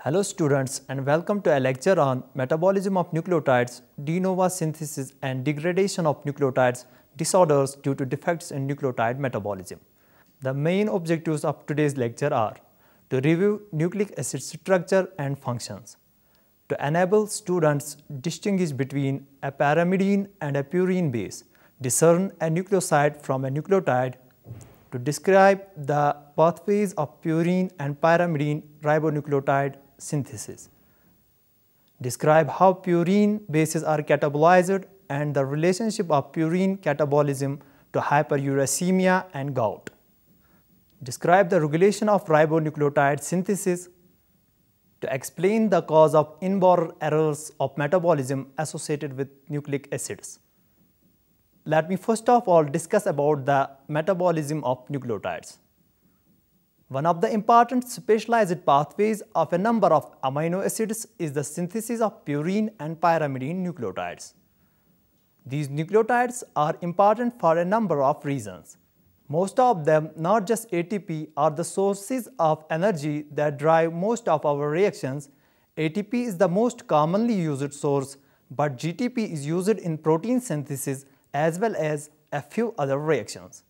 Hello students and welcome to a lecture on metabolism of nucleotides, de novo synthesis and degradation of nucleotides, disorders due to defects in nucleotide metabolism. The main objectives of today's lecture are to review nucleic acid structure and functions, to enable students distinguish between a pyrimidine and a purine base, discern a nucleoside from a nucleotide, to describe the pathways of purine and pyrimidine ribonucleotide synthesis, describe how purine bases are catabolized and the relationship of purine catabolism to hyperuricemia and gout, describe the regulation of ribonucleotide synthesis, to explain the cause of inborn errors of metabolism associated with nucleic acids. Let me first of all discuss about the metabolism of nucleotides. One of the important specialized pathways of a number of amino acids is the synthesis of purine and pyrimidine nucleotides. These nucleotides are important for a number of reasons. Most of them, not just ATP, are the sources of energy that drive most of our reactions. ATP is the most commonly used source, but GTP is used in protein synthesis as well as a few other reactions.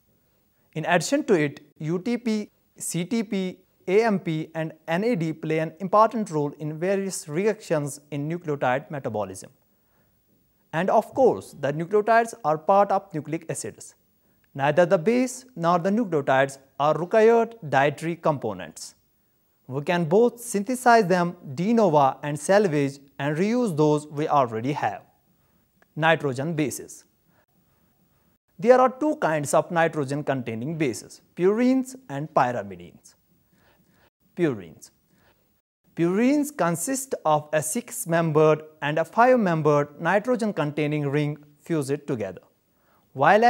In addition to it, UTP, CTP, AMP and NAD play an important role in various reactions in nucleotide metabolism. And of course, the nucleotides are part of nucleic acids. Neither the base nor the nucleotides are required dietary components. We can both synthesize them de novo and salvage and reuse those we already have. Nitrogen bases. There are two kinds of nitrogen-containing bases, purines and pyrimidines. Purines. Purines consist of a 6-membered and a 5-membered nitrogen-containing ring fused together, while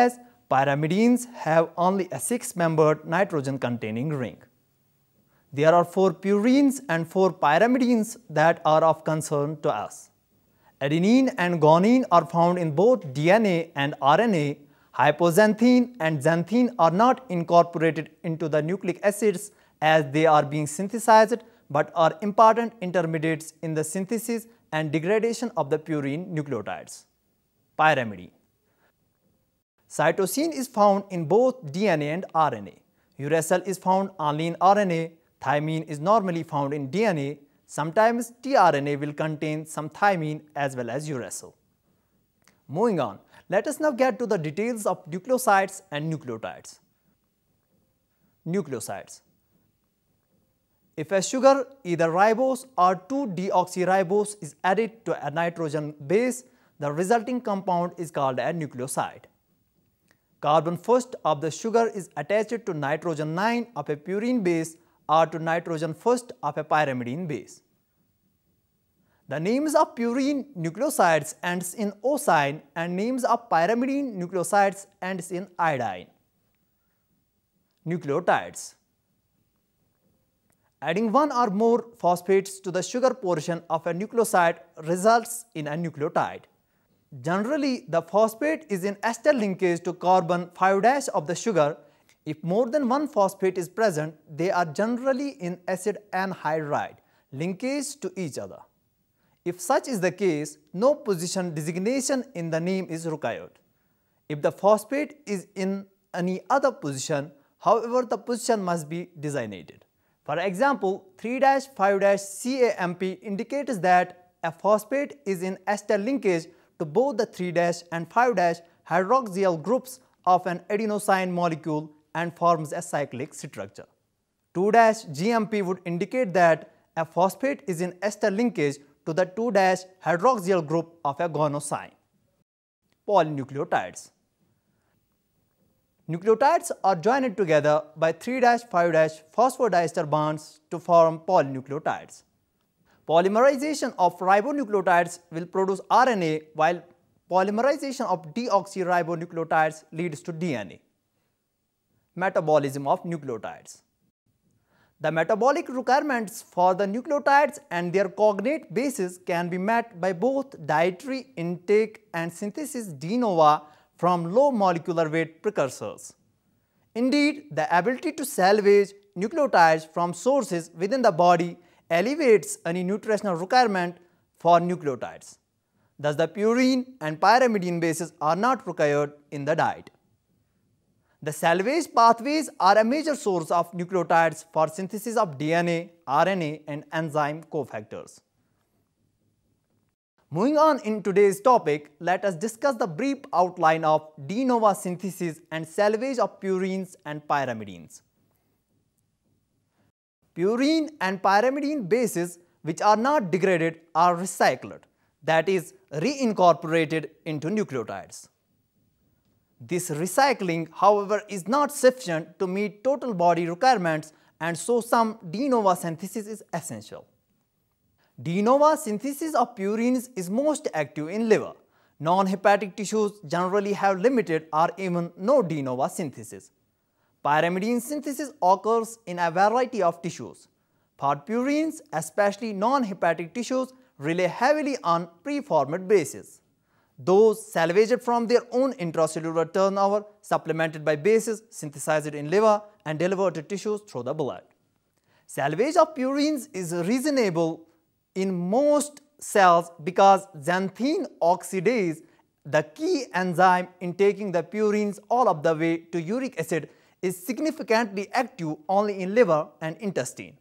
pyrimidines have only a 6-membered nitrogen-containing ring. There are 4 purines and 4 pyrimidines that are of concern to us. Adenine and guanine are found in both DNA and RNA. Hypoxanthine and xanthine are not incorporated into the nucleic acids as they are being synthesized but are important intermediates in the synthesis and degradation of the purine nucleotides. Pyrimidine. Cytosine is found in both DNA and RNA. Uracil is found only in RNA. Thymine is normally found in DNA. Sometimes tRNA will contain some thymine as well as uracil. Moving on. Let us now get to the details of nucleosides and nucleotides. Nucleosides. If a sugar, either ribose or 2-deoxyribose, is added to a nitrogen base, the resulting compound is called a nucleoside. Carbon first of the sugar is attached to nitrogen 9 of a purine base or to nitrogen first of a pyrimidine base. The names of purine nucleosides ends in osine and names of pyrimidine nucleosides ends in iodine. Nucleotides. Adding one or more phosphates to the sugar portion of a nucleoside results in a nucleotide. Generally, the phosphate is in ester linkage to carbon 5' of the sugar. If more than one phosphate is present, they are generally in acid anhydride linkage to each other. If such is the case, no position designation in the name is required. If the phosphate is in any other position, however, the position must be designated. For example, 3-5-CAMP indicates that a phosphate is in ester linkage to both the 3- and 5- hydroxyl groups of an adenosine molecule and forms a cyclic structure. 2-GMP would indicate that a phosphate is in ester linkage to the 2-hydroxyl group of a guanosine. Polynucleotides. Nucleotides are joined together by 3-5- phosphodiester bonds to form polynucleotides. Polymerization of ribonucleotides will produce RNA, while polymerization of deoxyribonucleotides leads to DNA. Metabolism of nucleotides. The metabolic requirements for the nucleotides and their cognate bases can be met by both dietary intake and synthesis de novo from low molecular weight precursors. Indeed, the ability to salvage nucleotides from sources within the body elevates any nutritional requirement for nucleotides. Thus, the purine and pyrimidine bases are not required in the diet. The salvage pathways are a major source of nucleotides for synthesis of DNA, RNA, and enzyme cofactors. Moving on in today's topic, let us discuss the brief outline of de novo synthesis and salvage of purines and pyrimidines. Purine and pyrimidine bases which are not degraded are recycled, that is, reincorporated into nucleotides. This recycling, however, is not sufficient to meet total body requirements, and so some de novo synthesis is essential. De novo synthesis of purines is most active in liver. Non-hepatic tissues generally have limited or even no de novo synthesis. Pyrimidine synthesis occurs in a variety of tissues. For purines, especially non-hepatic tissues, rely heavily on preformed bases. Those salvaged from their own intracellular turnover, supplemented by bases synthesized in liver and delivered to tissues through the blood. Salvage of purines is reasonable in most cells because xanthine oxidase, the key enzyme in taking the purines all of the way to uric acid, is significantly active only in liver and intestine.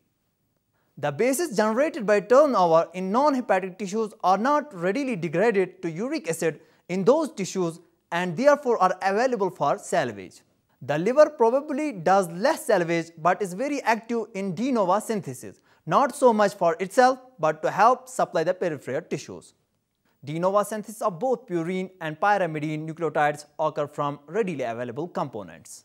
The bases generated by turnover in non-hepatic tissues are not readily degraded to uric acid in those tissues and therefore are available for salvage. The liver probably does less salvage but is very active in de novo synthesis, not so much for itself but to help supply the peripheral tissues. De novo synthesis of both purine and pyrimidine nucleotides occur from readily available components.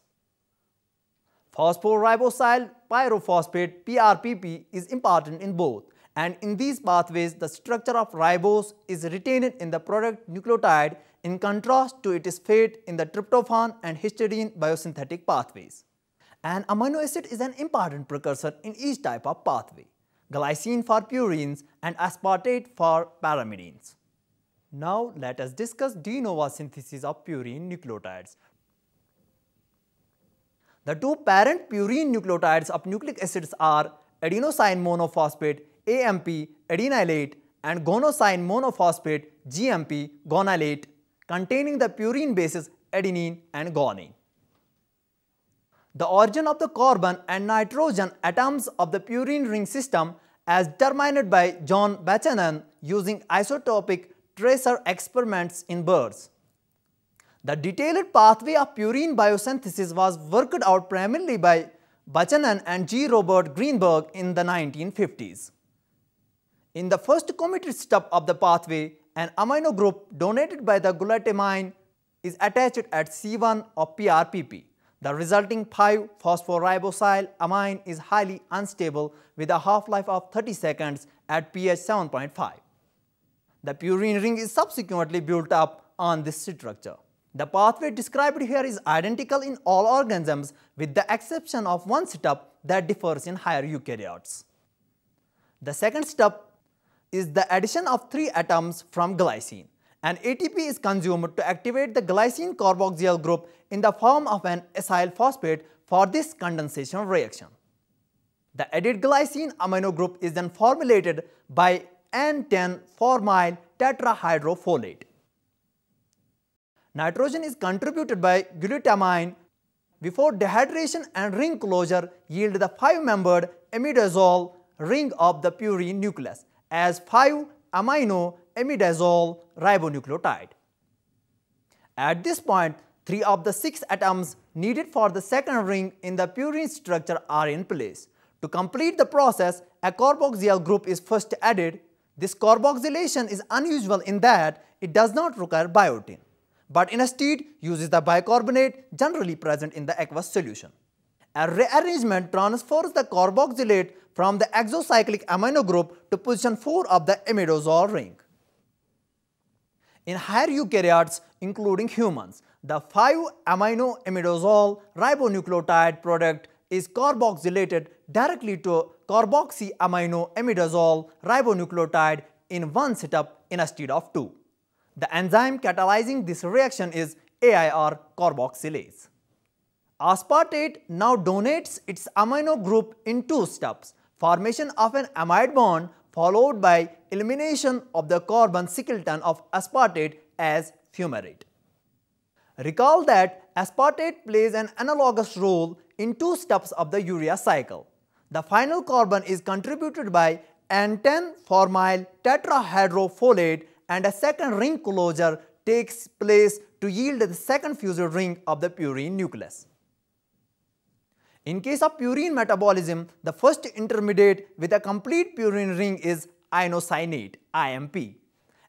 Phosphoribosyl pyrophosphate (PRPP) is important in both, and in these pathways the structure of ribose is retained in the product nucleotide in contrast to its fate in the tryptophan and histidine biosynthetic pathways. An amino acid is an important precursor in each type of pathway: glycine for purines and aspartate for pyrimidines. Now let us discuss de novo synthesis of purine nucleotides. The two parent purine nucleotides of nucleic acids are adenosine monophosphate (AMP) adenylate and guanosine monophosphate (GMP) guanylate, containing the purine bases adenine and guanine. The origin of the carbon and nitrogen atoms of the purine ring system, as determined by John Buchanan using isotopic tracer experiments in birds. The detailed pathway of purine biosynthesis was worked out primarily by Buchanan and G. Robert Greenberg in the 1950s. In the first committed step of the pathway, an amino group donated by the glutamine is attached at C1 of PRPP. The resulting 5-phosphoribosyl amine is highly unstable with a half-life of 30 seconds at pH 7.5. The purine ring is subsequently built up on this structure. The pathway described here is identical in all organisms with the exception of one step that differs in higher eukaryotes. The second step is the addition of 3 atoms from glycine. An ATP is consumed to activate the glycine carboxyl group in the form of an acyl phosphate for this condensation reaction. The added glycine amino group is then formulated by N10-formyl tetrahydrofolate. Nitrogen is contributed by glutamine before dehydration and ring closure yield the 5-membered imidazole ring of the purine nucleus as 5-amino-imidazole ribonucleotide. At this point, 3 of the 6 atoms needed for the second ring in the purine structure are in place. To complete the process, a carboxyl group is first added. This carboxylation is unusual in that it does not require biotin, but instead uses the bicarbonate generally present in the aqueous solution. A rearrangement transfers the carboxylate from the exocyclic amino group to position 4 of the imidazole ring. In higher eukaryotes, including humans, the 5-amino-imidazole ribonucleotide product is carboxylated directly to carboxy-amino-imidazole ribonucleotide in one step instead of 2. The enzyme catalyzing this reaction is AIR carboxylase. Aspartate now donates its amino group in 2 steps. formation of an amide bond followed by elimination of the carbon singleton of aspartate as fumarate. Recall that aspartate plays an analogous role in two steps of the urea cycle. The final carbon is contributed by N10-formyl tetrahydrofolate and a second ring closure takes place to yield the second fused ring of the purine nucleus. In case of purine metabolism, the first intermediate with a complete purine ring is inosynate (IMP).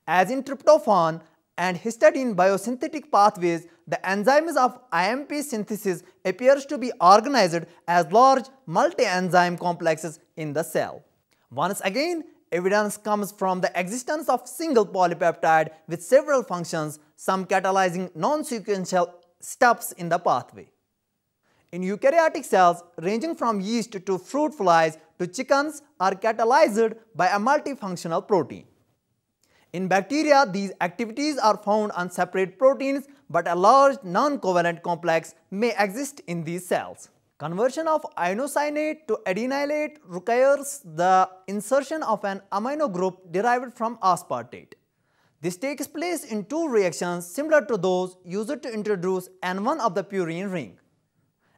As in tryptophan and histidine biosynthetic pathways, the enzymes of IMP synthesis appears to be organized as large multi-enzyme complexes in the cell. Once again, evidence comes from the existence of single polypeptide with several functions, some catalyzing non-sequential steps in the pathway. In eukaryotic cells, ranging from yeast to fruit flies to chickens, are catalyzed by a multifunctional protein. In bacteria, these activities are found on separate proteins, but a large non-covalent complex may exist in these cells. Conversion of inosynate to adenylate requires the insertion of an amino group derived from aspartate. This takes place in two reactions similar to those used to introduce N1 of the purine ring.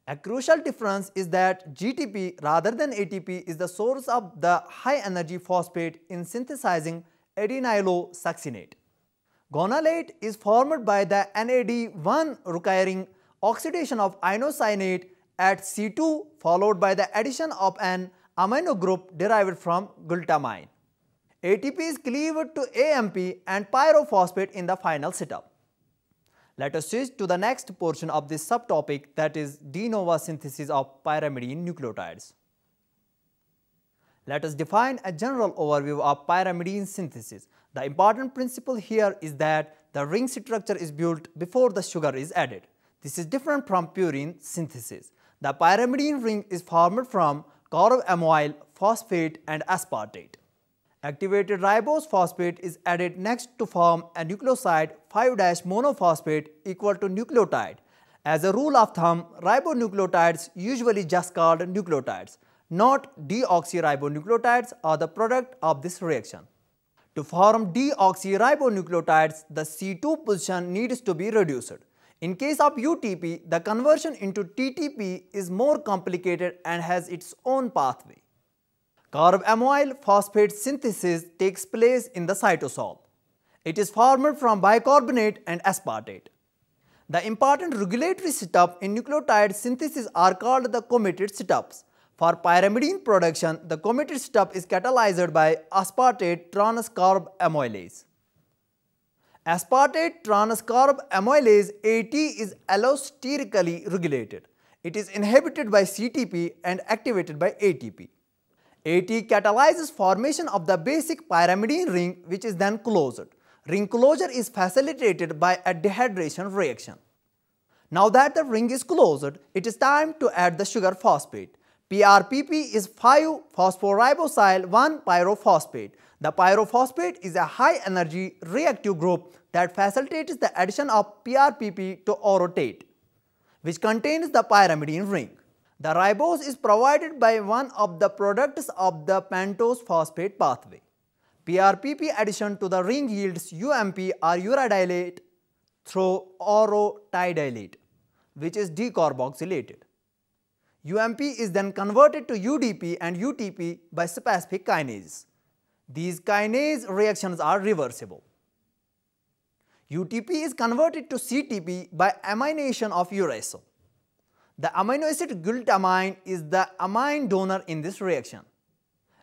A crucial difference is that GTP rather than ATP is the source of the high-energy phosphate in synthesizing adenylosuccinate. Gonalate is formed by the NAD1 requiring oxidation of inosynate at C2 followed by the addition of an amino group derived from glutamine. ATP is cleaved to AMP and pyrophosphate in the final setup. Let us switch to the next portion of this subtopic, that is de novo synthesis of pyrimidine nucleotides. Let us define a general overview of pyrimidine synthesis. The important principle here is that the ring structure is built before the sugar is added. This is different from purine synthesis. The pyrimidine ring is formed from carbamyl, phosphate and aspartate. Activated ribose phosphate is added next to form a nucleoside 5-monophosphate equal to nucleotide. As a rule of thumb, ribonucleotides usually just called nucleotides, not deoxyribonucleotides are the product of this reaction. To form deoxyribonucleotides, the C2 position needs to be reduced. In case of UTP, the conversion into TTP is more complicated and has its own pathway. Carbamyl phosphate synthesis takes place in the cytosol. It is formed from bicarbonate and aspartate. The important regulatory setup in nucleotide synthesis are called the committed setups. For pyrimidine production, the committed setup is catalyzed by aspartate transcarbamylase. Aspartate transcarbamylase AT is allosterically regulated. It is inhibited by CTP and activated by ATP. AT catalyzes formation of the basic pyrimidine ring, which is then closed. Ring closure is facilitated by a dehydration reaction. Now that the ring is closed, it is time to add the sugar phosphate. PRPP is 5-phosphoribosyl 1-pyrophosphate. The pyrophosphate is a high-energy reactive group that facilitates the addition of PRPP to orotate, which contains the pyrimidine ring. The ribose is provided by one of the products of the pentose phosphate pathway. PRPP addition to the ring yields UMP or uridylate through orotidylate, which is decarboxylated. UMP is then converted to UDP and UTP by specific kinases. These kinase reactions are reversible. UTP is converted to CTP by amination of uracil. The amino acid glutamine is the amine donor in this reaction.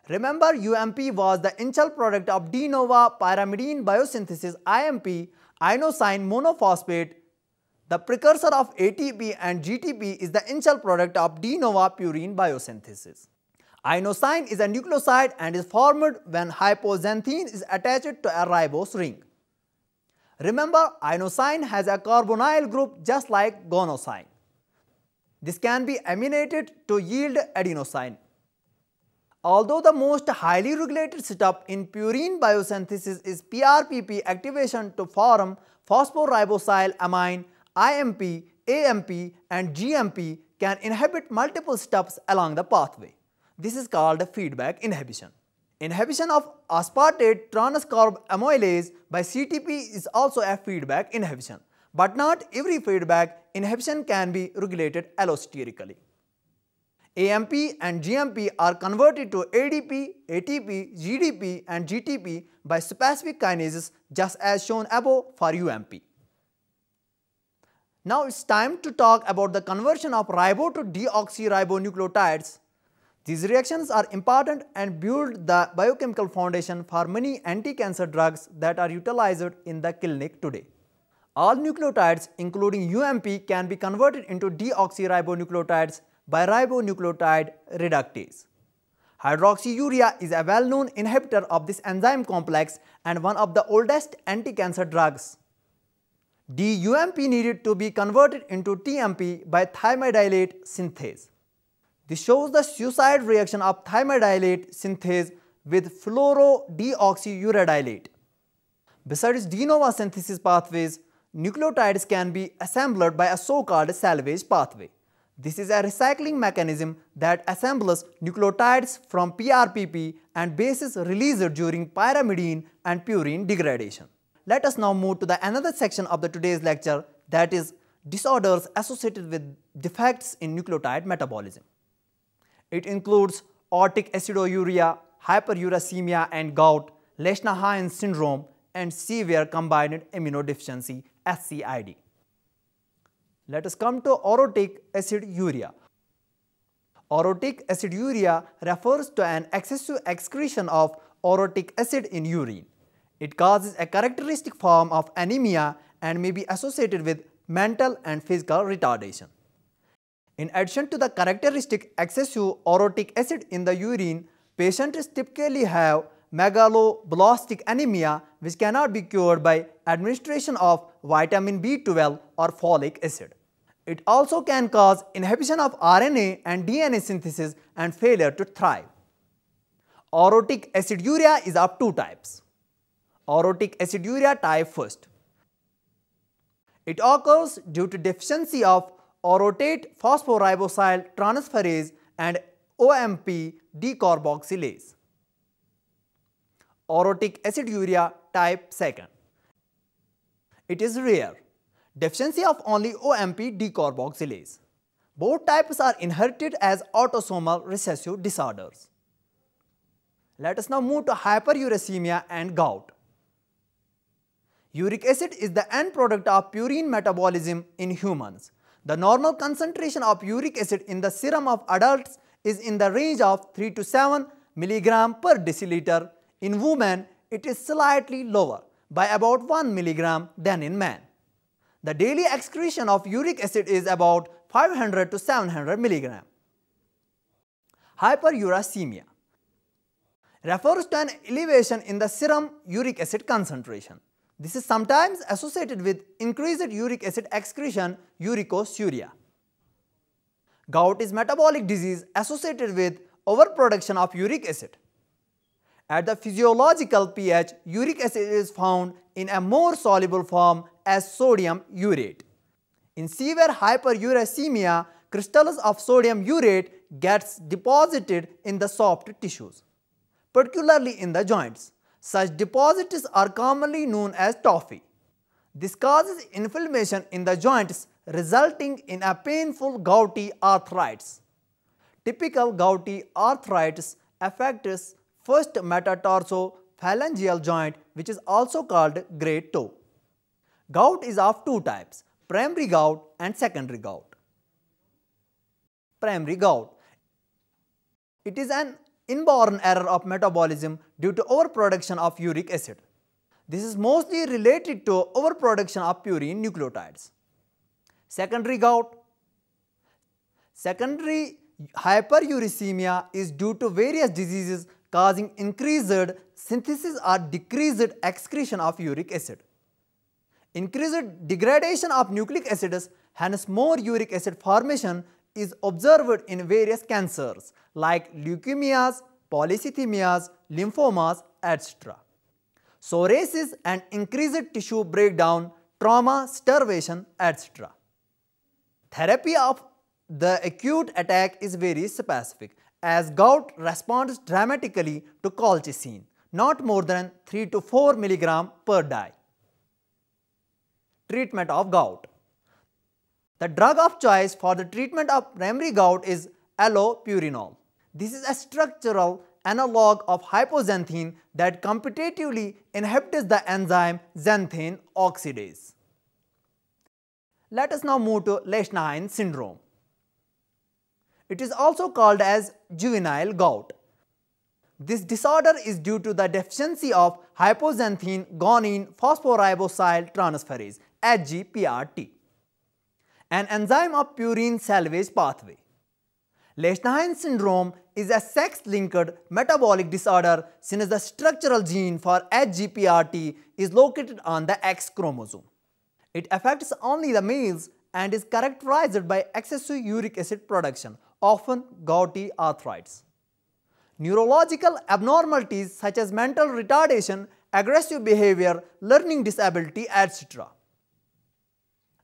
Remember, UMP was the initial product of de novo pyrimidine biosynthesis IMP, inosine monophosphate. The precursor of ATP and GTP is the initial product of de novo purine biosynthesis. Inosine is a nucleoside and is formed when hypoxanthine is attached to a ribose ring. Remember, inosine has a carbonyl group just like gonosine. This can be aminated to yield adenosine. Although the most highly regulated setup in purine biosynthesis is PRPP activation to form phosphoribosyl amine, IMP, AMP and GMP can inhibit multiple steps along the pathway. This is called feedback inhibition. Inhibition of aspartate transcarbamylase by CTP is also a feedback inhibition, but not every feedback inhibition can be regulated allosterically. AMP and GMP are converted to ADP, ATP, GDP and GTP by specific kinases, just as shown above for UMP. Now it's time to talk about the conversion of ribo to deoxyribonucleotides. These reactions are important and build the biochemical foundation for many anti-cancer drugs that are utilized in the clinic today. All nucleotides, including UMP, can be converted into deoxyribonucleotides by ribonucleotide reductase. Hydroxyurea is a well-known inhibitor of this enzyme complex and one of the oldest anti-cancer drugs. DUMP needed to be converted into TMP by thymidylate synthase. This shows the suicide reaction of thymidylate synthase with fluorodeoxyuridylate. Besides de novo synthesis pathways, nucleotides can be assembled by a so-called salvage pathway. This is a recycling mechanism that assembles nucleotides from PRPP and bases released during pyrimidine and purine degradation. Let us now move to the another section of the today's lecture, that is disorders associated with defects in nucleotide metabolism. It includes aortic aciduria, hyperuricemia and gout, Lesch syndrome and severe combined immunodeficiency SCID. Let us come to aortic aciduria. Aortic aciduria refers to an excessive excretion of aortic acid in urine. It causes a characteristic form of anemia and may be associated with mental and physical retardation. In addition to the characteristic excessive aortic acid in the urine, patients typically have megaloblastic anemia, which cannot be cured by administration of vitamin B12 or folic acid. It also can cause inhibition of RNA and DNA synthesis and failure to thrive. Aortic aciduria is of two types. Aortic aciduria type first. It occurs due to deficiency of orotate phosphoribosyl transferase and OMP decarboxylase. Aortic aciduria type second. It is rare. Deficiency of only OMP decarboxylase. Both types are inherited as autosomal recessive disorders. Let us now move to hyperuricemia and gout. Uric acid is the end product of purine metabolism in humans. The normal concentration of uric acid in the serum of adults is in the range of 3 to 7 mg per deciliter. In women, it is slightly lower by about 1 mg than in men. The daily excretion of uric acid is about 500 to 700 mg. Hyperuricemia refers to an elevation in the serum uric acid concentration. This is sometimes associated with increased uric acid excretion, uricosuriia. Gout is metabolic disease associated with overproduction of uric acid. At the physiological pH, uric acid is found in a more soluble form as sodium urate. In severe hyperuricemia, crystals of sodium urate gets deposited in the soft tissues, particularly in the joints. Such deposits are commonly known as toffee. This causes inflammation in the joints, resulting in a painful gouty arthritis. Typical gouty arthritis affects first metatarsophalangeal joint, which is also called great toe. Gout is of two types, primary gout and secondary gout. Primary gout. It is an inborn error of metabolism due to overproduction of uric acid. This is mostly related to overproduction of purine nucleotides. Secondary gout. Secondary hyperuricemia is due to various diseases causing increased synthesis or decreased excretion of uric acid. Increased degradation of nucleic acids, hence more uric acid formation, is observed in various cancers like leukemias, polycythemias, lymphomas, etc. Psoriasis and increased tissue breakdown, trauma, starvation, etc. Therapy of the acute attack is very specific as gout responds dramatically to colchicine, not more than 3 to 4 mg per day. Treatment of gout. The drug of choice for the treatment of primary gout is allopurinol. This is a structural analog of hypoxanthine that competitively inhibits the enzyme xanthine oxidase. Let us now move to Lesch syndrome. It is also called as juvenile gout. This disorder is due to the deficiency of hypoxanthine guanine phosphoribosyl transferase (HGPRT), an enzyme of purine salvage pathway. Lesch syndrome is a sex-linked metabolic disorder since the structural gene for HGPRT is located on the X chromosome. It affects only the males and is characterized by excessive uric acid production, often gouty arthritis. Neurological abnormalities such as mental retardation, aggressive behavior, learning disability, etc.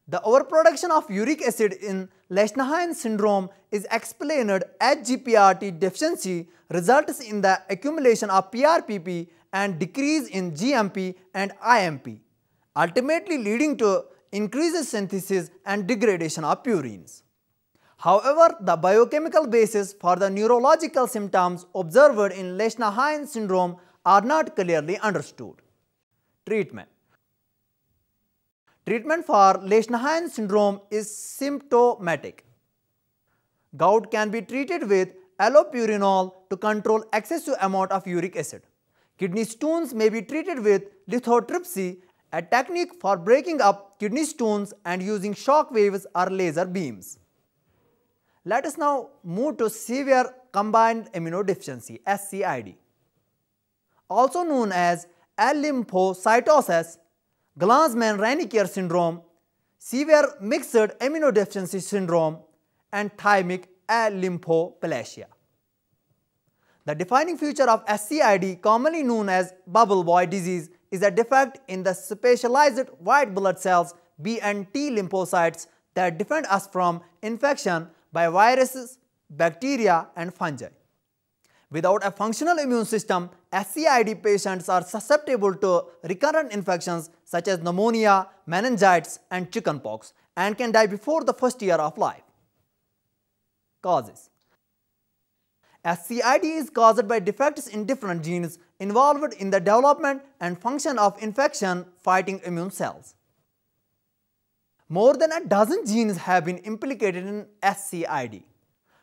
The overproduction of uric acid in Lesch syndrome is explained as HGPRT deficiency results in the accumulation of PRPP and decrease in GMP and IMP, ultimately leading to increased synthesis and degradation of purines. However, the biochemical basis for the neurological symptoms observed in Lesch syndrome are not clearly understood. Treatment. Treatment for Lesch syndrome is symptomatic. Gout can be treated with allopurinol to control excessive amount of uric acid. Kidney stones may be treated with lithotripsy, a technique for breaking up kidney stones and using shock waves or laser beams. Let us now move to severe combined immunodeficiency (SCID), also known as lymphocytosis, Glanzmann-Ranvier syndrome, severe mixed immunodeficiency syndrome, and thymic lymphopalacia. The defining feature of SCID, commonly known as bubble boy disease, is a defect in the specialized white blood cells B and T lymphocytes that defend us from infection by viruses, bacteria, and fungi. Without a functional immune system, SCID patients are susceptible to recurrent infections such as pneumonia, meningitis, and chickenpox, and can die before the first year of life. Causes. SCID is caused by defects in different genes involved in the development and function of infection-fighting immune cells. More than a dozen genes have been implicated in SCID,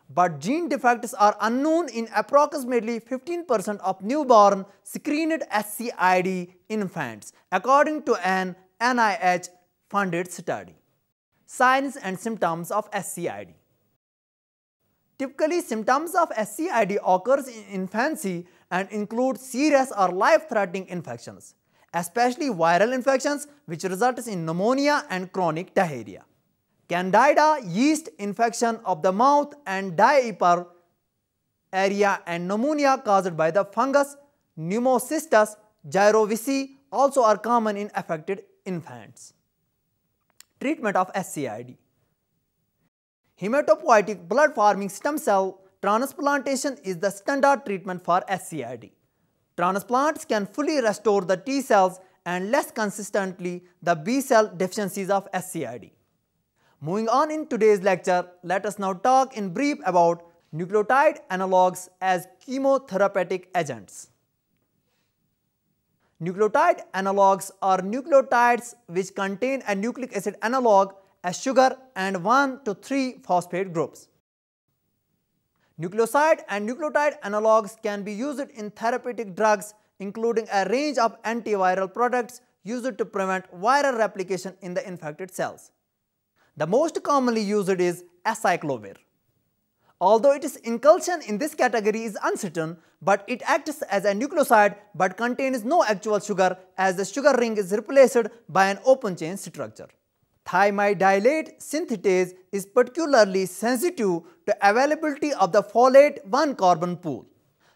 but gene defects are unknown in approximately 15% of newborn screened SCID infants, according to an NIH-funded study. Signs and symptoms of SCID. Typically, symptoms of SCID occurs in infancy and include serious or life-threatening infections, especially viral infections which results in pneumonia and chronic diarrhea. Candida yeast infection of the mouth and diaper area and pneumonia caused by the fungus Pneumocystis gyrovicii also are common in affected infants. Treatment of SCID. Hematopoietic blood-forming stem cell transplantation is the standard treatment for SCID. Transplants can fully restore the T cells and less consistently the B cell deficiencies of SCID. Moving on in today's lecture, let us now talk in brief about nucleotide analogues as chemotherapeutic agents. Nucleotide analogues are nucleotides which contain a nucleic acid analog, a sugar, and 1 to 3 phosphate groups. Nucleoside and nucleotide analogues can be used in therapeutic drugs, including a range of antiviral products used to prevent viral replication in the infected cells. The most commonly used is acyclovir. Although its inclusion in this category is uncertain, but it acts as a nucleoside but contains no actual sugar, as the sugar ring is replaced by an open chain structure. Thymidylate synthetase is particularly sensitive to availability of the folate 1 carbon pool.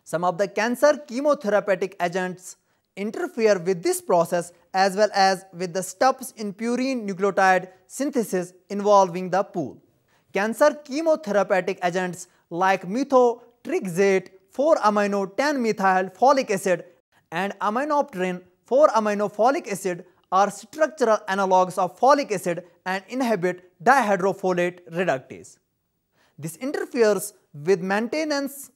Some of the cancer chemotherapeutic agents interfere with this process as well as with the steps in purine nucleotide synthesis involving the pool. Cancer chemotherapeutic agents like methotrexate trixate 4-amino 10-methyl folic acid and aminopterin 4-amino folic acid are structural analogues of folic acid and inhibit dihydrofolate reductase. This interferes with maintenance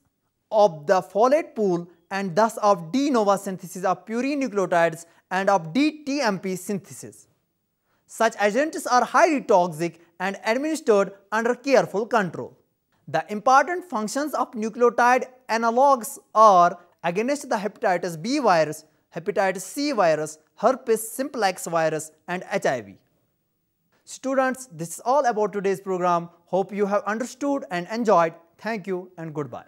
of the folate pool and thus of de novo synthesis of purine nucleotides and of DTMP synthesis. Such agents are highly toxic and administered under careful control. The important functions of nucleotide analogues are against the hepatitis B virus, hepatitis C virus, herpes simplex virus and HIV. Students, this is all about today's program. Hope you have understood and enjoyed. Thank you and goodbye.